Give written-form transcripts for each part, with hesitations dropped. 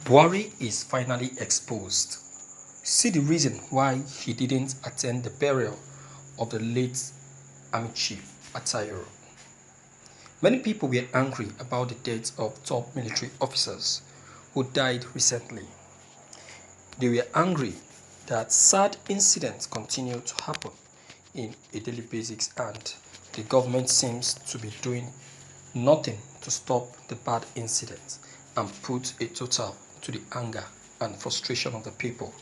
Buhari is finally exposed. See the reason why he didn't attend the burial of the late Army Chief Attahiru. Many people were angry about the death of top military officers who died recently. They were angry that sad incidents continue to happen in a daily basis and the government seems to be doing nothing to stop the bad incidents and put a total to the anger and frustration of the people.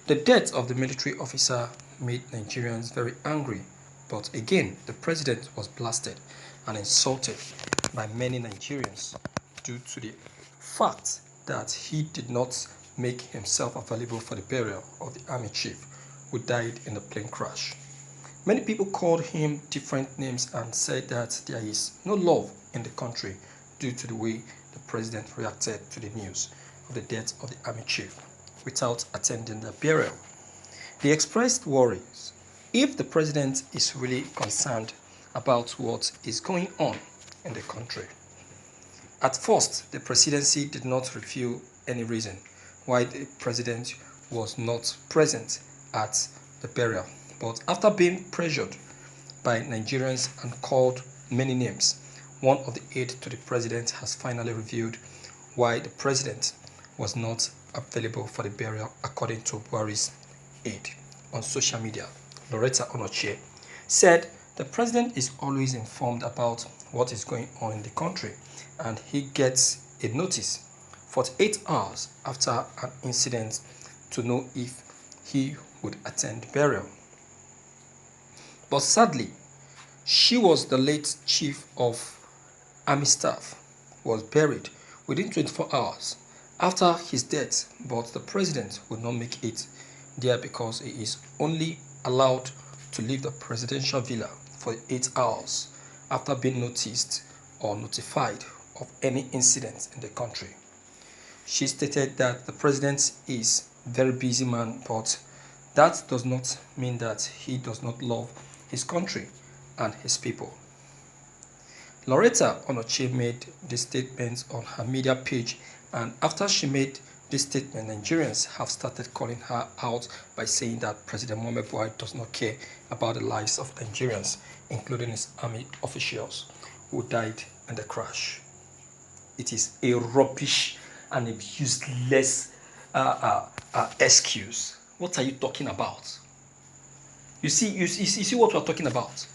The death of the military officer made Nigerians very angry, but again, the president was blasted and insulted by many Nigerians due to the fact that he did not make himself available for the burial of the army chief who died in the plane crash. Many people called him different names and said that there is no love in the country due to the way the president reacted to the news of the death of the army chief without attending the burial. They expressed worries if the president is really concerned about what is going on in the country. At first, the presidency did not reveal any reason why the president was not present at the burial. But after being pressured by Nigerians and called many names, one of the aides to the president has finally revealed why the president was not available for the burial according to Buhari's aide on social media. Loretta Onochie said the president is always informed about what is going on in the country and he gets a notice 48 hours after an incident to know if he would attend the burial. But sadly, she was the late chief of army staff, was buried within 24 hours after his death, but the president would not make it there because he is only allowed to leave the presidential villa for 8 hours after being noticed or notified of any incident in the country. She stated that the president is a very busy man, but that does not mean that he does not love his country and his people. Loretta Onochie made this statement on her media page, and after she made this statement, Nigerians have started calling her out by saying that President Muhammadu Buhari does not care about the lives of Nigerians, including his army officials who died in the crash. It is a rubbish and a useless excuse. What are you talking about? You see what we are talking about?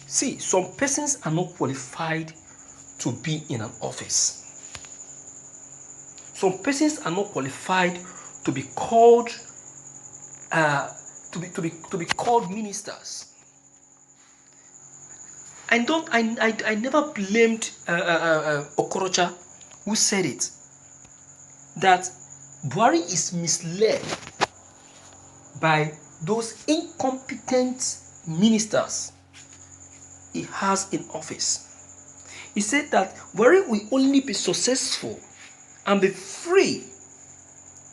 See, some persons are not qualified to be in an office. Some persons are not qualified to be called to be called ministers. I never blamed Okorocha who said it, that Buhari is misled by those incompetent ministers he has in office. He said that Buhari will only be successful and be free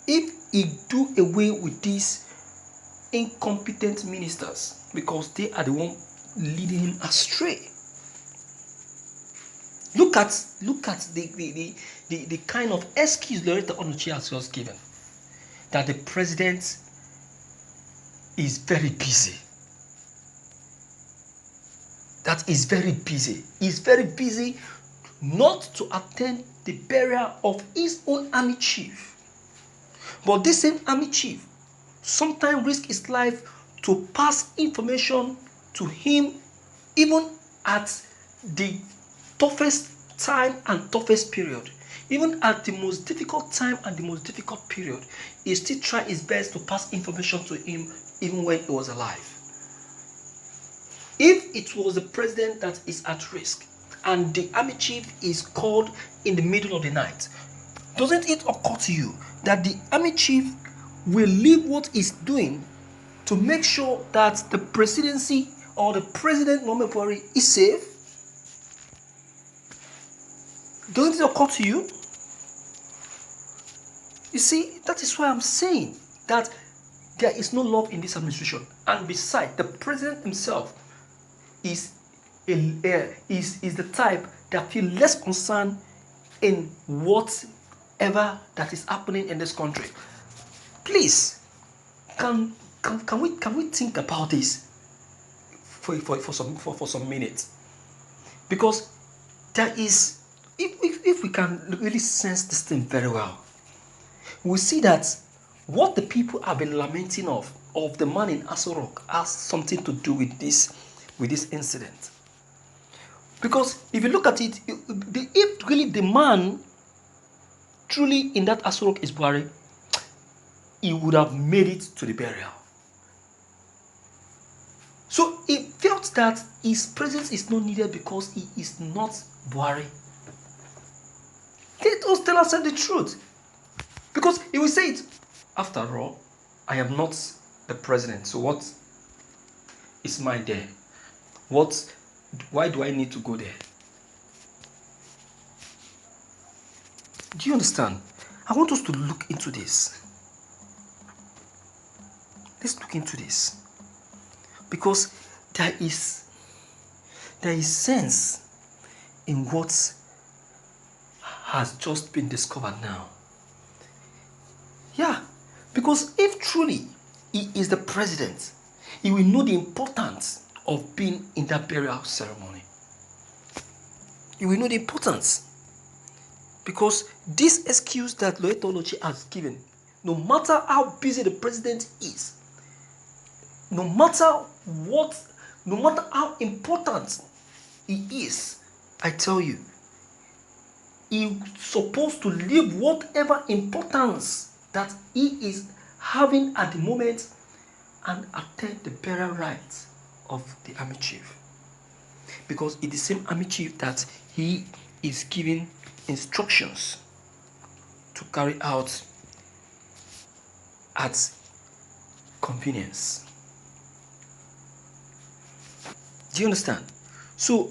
if he do away with these incompetent ministers, because they are the one leading him astray. Look at the kind of excuse Loretta Onochie has just given, that the president is very busy. That is very busy. He's very busy not to attend the burial of his own army chief. But this same army chief sometimes risks his life to pass information to him, even at the toughest time and toughest period. Even at the most difficult time and the most difficult period, he still tried his best to pass information to him even when he was alive. If it was the president that is at risk and the army chief is called in the middle of the night, doesn't it occur to you that the army chief will leave what he's doing to make sure that the presidency or the president Muhammadu Buhari is safe? Doesn't it occur to you? You see, that is why I'm saying that there is no love in this administration. And besides, the president himself is the type that feel less concerned in what whatever that is happening in this country. Please, can we think about this for some minutes? Because there is, if we can really sense this thing very well, we see that what the people have been lamenting of the man in Aso Rock has something to do with this incident. Because if you look at it, if really the man truly in that Aso Rock is Buhari, he would have made it to the burial. So he felt that his presence is not needed because he is not Buhari. Let us tell ourselves the truth. Because he will say it, after all, I am not the president, so what is mine there? Why do I need to go there? Do you understand? I want us to look into this. Let's look into this. Because there is sense in what has just been discovered now. Yeah, because if truly he is the president, he will know the importance of being in that burial ceremony. He will know the importance. Because this excuse that Loetology has given, no matter how busy the president is, no matter how important he is, I tell you, he's supposed to leave whatever importance that he is having at the moment and attend the burial rites of the army chief. Because it's the same army chief that he is giving instructions to carry out at convenience. Do you understand? So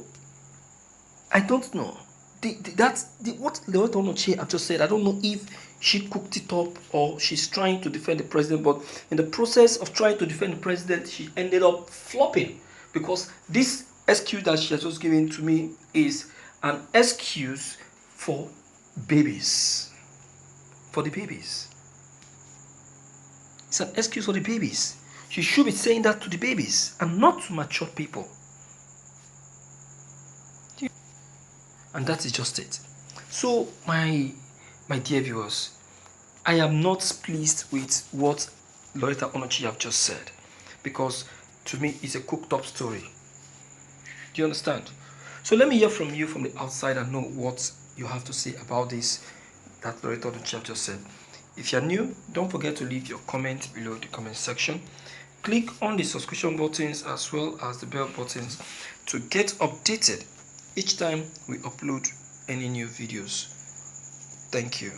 I don't know. What Leotonoche have just said, I don't know if she cooked it up or she's trying to defend the president, but in the process of trying to defend the president, she ended up flopping, because this excuse that she has just given to me is an excuse for babies. For the babies. It's an excuse for the babies. She should be saying that to the babies and not to mature people. And that is just it. So, my dear viewers, I am not pleased with what Loretta Onochi have just said, because to me it's a cooked up story. Do you understand? So let me hear from you from the outside and know what you have to say about this that Loretta Onochi have just said. If you're new, don't forget to leave your comment below the comment section. Click on the subscription buttons as well as the bell buttons to get updated each time we upload any new videos. Thank you.